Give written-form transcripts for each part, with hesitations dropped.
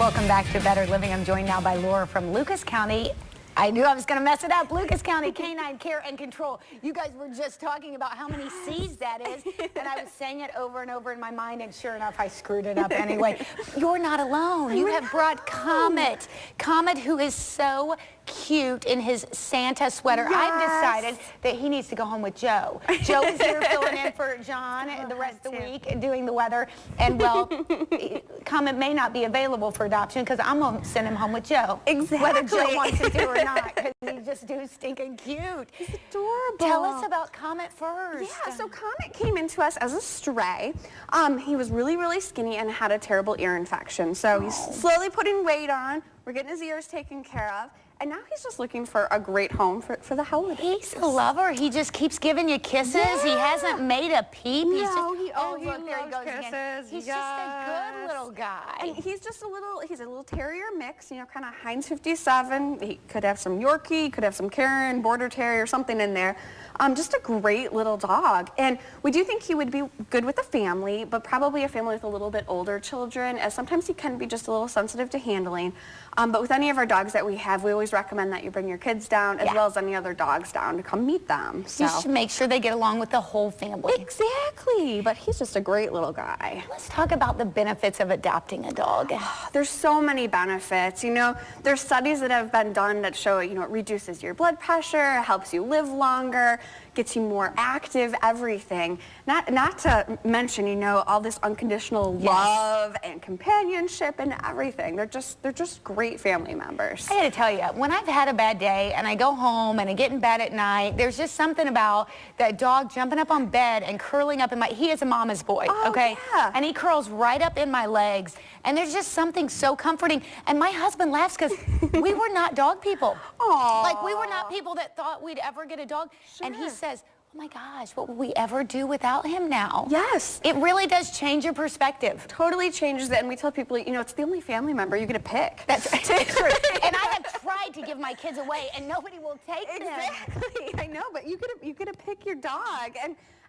Welcome back to Better Living. I'm joined now by Laura from Lucas County. I knew I was going to mess it up. Lucas County Canine Care and Control. You guys were just talking about how many C's that is, and I was saying it over and over in my mind, and sure enough, I screwed it up anyway. You're not alone. You have brought Comet. Comet, who is so cute in his Santa sweater. Yes. I've decided that he needs to go home with Joe. Joe is here filling in for John the rest of the week and doing the weather. And well, Comet may not be available for adoption because I'm going to send him home with Joe. Exactly. Whether Joe wants to do or not, because he's just too stinking cute. He's adorable. Tell us about Comet first. Yeah, so Comet came into us as a stray. He was really, really skinny and had a terrible ear infection. So he's slowly putting weight on. We're getting his ears taken care of. And now he's just looking for a great home for the holidays. He's a lover. He just keeps giving you kisses. Yeah. He hasn't made a peep. He's no, just, he look, there he goes kisses. Again. He's just a good little guy. And he's a little terrier mix, you know, kind of Heinz 57. He could have some Yorkie, could have some Karen, Border Terrier, something in there. Just a great little dog. And we do think he would be good with a family, but probably a family with a little bit older children, as sometimes he can be just a little sensitive to handling. But with any of our dogs that we have, we always recommend that you bring your kids down as well as any other dogs down to come meet them. So. You should make sure they get along with the whole family. Exactly, but he's just a great little guy. Let's talk about the benefits of adopting a dog. There's so many benefits. You know, there's studies that have been done that show, you know, it reduces your blood pressure, helps you live longer, gets you more active, everything. Not to mention, you know, all this unconditional love and companionship and everything. They're just great family members. I gotta tell you, when I've had a bad day and I go home and I get in bed at night, there's just something about that dog jumping up on bed and curling up in he is a mama's boy, okay? Yeah. And he curls right up in my legs. And there's just something so comforting. And my husband laughs because we were not dog people. Aww. Like, we were not people that thought we'd ever get a dog. Sure. And he says, oh my gosh, what would we ever do without him now? Yes. It really does change your perspective. Totally changes it. And we tell people, you know, it's the only family member you get to pick. That's true. And I have tried to give my kids away, and nobody will take them. Exactly. I know, but you get to pick your dog.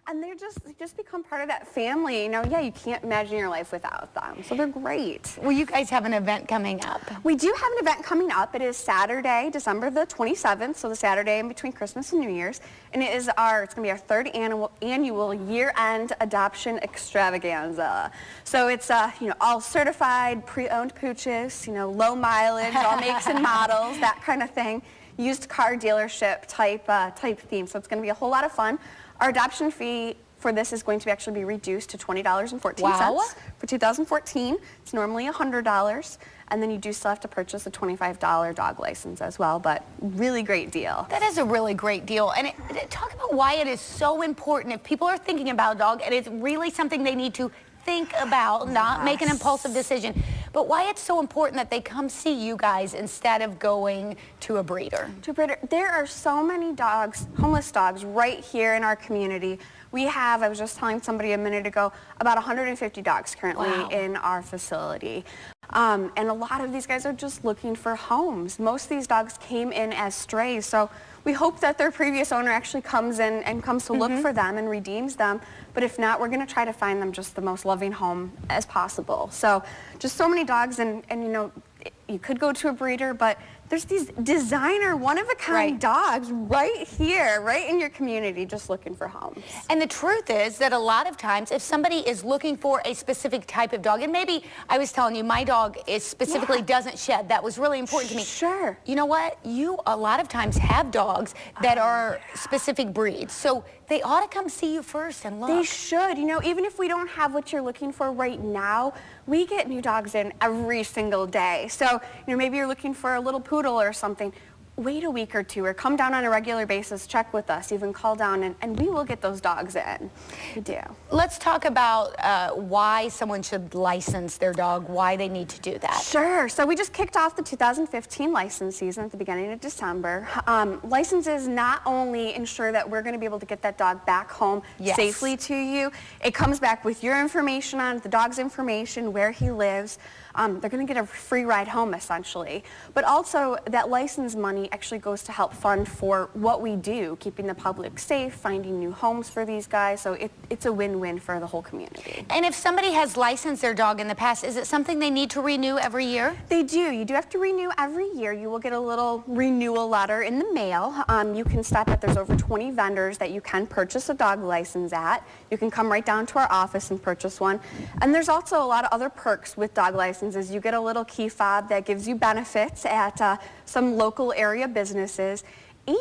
And they just become part of that family. You know, yeah, you can't imagine your life without them. So they're great. Well, you guys have an event coming up. We do have an event coming up. It is Saturday, December the 27th, so the Saturday in between Christmas and New Year's. And it's going to be our third annual year-end adoption extravaganza. So it's, you know, all certified, pre-owned pooches, you know, low mileage, all makes and models, that kind of thing. Used car dealership type theme. So it's going to be a whole lot of fun. Our adoption fee for this is going to actually be reduced to $20.14 for 2014. It's normally $100, and then you do still have to purchase a $25 dog license as well, but really great deal. That is a really great deal. And talk about why it is so important if people are thinking about a dog, and it's really something they need to think about, not make an impulsive decision, but why it's so important that they come see you guys instead of going to a breeder. There are so many dogs, homeless dogs, right here in our community. We have, I was just telling somebody a minute ago, about 150 dogs currently in our facility. And a lot of these guys are just looking for homes. Most of these dogs came in as strays, so we hope that their previous owner actually comes in and comes to look for them and redeems them. But if not, we're going to try to find them just the most loving home as possible. So just so many dogs, and you know, you could go to a breeder, but there's these designer, one-of-a-kind dogs right here, right in your community, just looking for homes. And the truth is that a lot of times, if somebody is looking for a specific type of dog, and maybe I was telling you, my dog is specifically doesn't shed. That was really important to me. Sure. You know what? You a lot of times have dogs that are specific breeds, so they ought to come see you first and look. They should. You know, even if we don't have what you're looking for right now, we get new dogs in every single day. So, you know, maybe you're looking for a little poodle or something. Wait a week or two, or come down on a regular basis, check with us, even call down, and we will get those dogs in. We do. Let's talk about why someone should license their dog, why they need to do that. Sure. So we just kicked off the 2015 license season at the beginning of December. Licenses not only ensure that we're going to be able to get that dog back home safely to you, it comes back with your information on it, the dog's information, where he lives. They're going to get a free ride home, essentially. But also, that license money actually goes to help fund for what we do, keeping the public safe, finding new homes for these guys. So it's a win-win for the whole community. And if somebody has licensed their dog in the past, is it something they need to renew every year? They do. You do have to renew every year. You will get a little renewal letter in the mail. You can stop at, there's over 20 vendors that you can purchase a dog license at. You can come right down to our office and purchase one. And there's also a lot of other perks with dog licenses. You get a little key fob that gives you benefits at some local area businesses.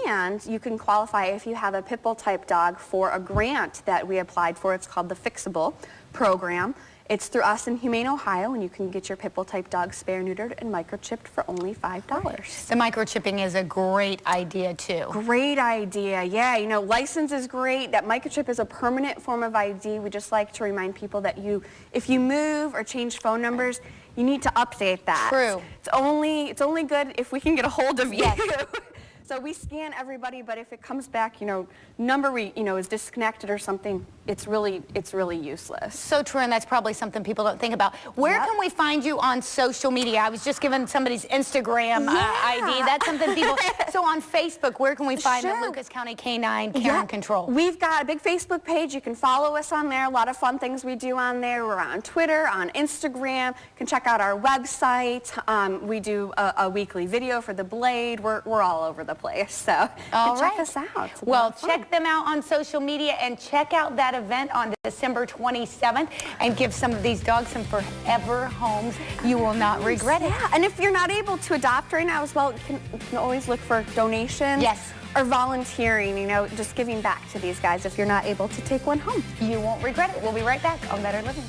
And you can qualify if you have a pit bull type dog for a grant that we applied for. It's called the Fixable program. It's through us in Humane, Ohio, and you can get your pit bull type dog spay neutered and microchipped for only $5. The microchipping is a great idea too. Great idea, yeah. You know, license is great. That microchip is a permanent form of ID. We just like to remind people that if you move or change phone numbers, you need to update that. True. It's only good if we can get a hold of you. Yes. So we scan everybody, but if it comes back, number is disconnected or something, it's really useless. So true, and that's probably something people don't think about. Where can we find you on social media? I was just given somebody's Instagram ID. That's something people. So on Facebook, where can we find the Lucas County Canine Care and Control? We've got a big Facebook page. You can follow us on there. A lot of fun things we do on there. We're on Twitter, on Instagram. You can check out our website. We do a weekly video for the Blade. We're all over the place, so check us out. Well, check them out on social media and check out that event on December 27th and give some of these dogs some forever homes. You will not regret it. Yeah, and if you're not able to adopt right now as well, you can always look for donations. Yes. Or volunteering, just giving back to these guys if you're not able to take one home. You won't regret it. We'll be right back on Better Living.